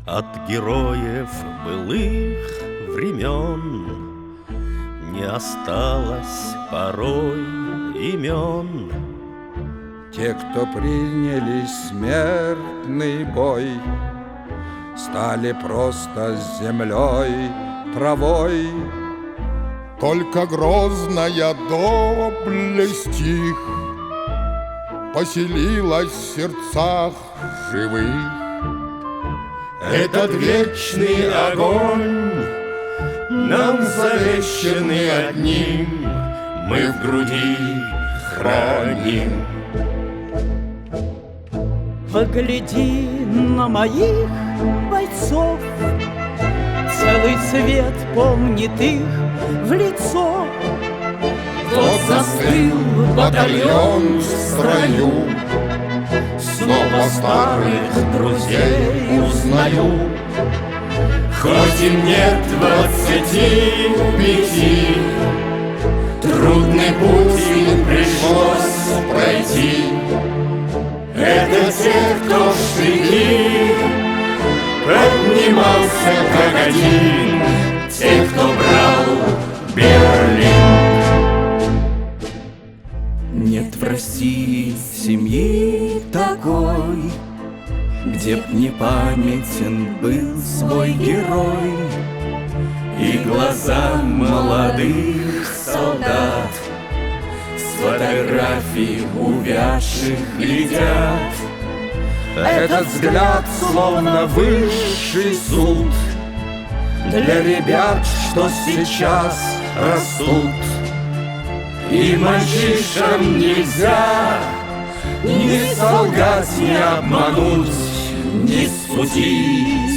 От героев былых времен не осталось порой имен. Те, кто приняли смертный бой, стали просто землей, травой. Только грозная доблесть их поселилась в сердцах живых. Этот вечный огонь, нам завещанный одним, мы в груди храним. Погляди на моих бойцов, целый свет помнит их в лицо. Вот застыл батальон в строю, снова старых друзей узнаю. Хоть им нет 25, трудный путь им пришлось пройти. Это те, кто в штыки поднимался как один, те, кто брал Берлин. Нет в России семьи такой, где б не памятен был свой герой, и глаза молодых солдат с фотографий увядших глядят. Этот взгляд словно высший суд для ребят, что сейчас растут. И мальчишам нельзя ни солгать, ни обмануть, ни судить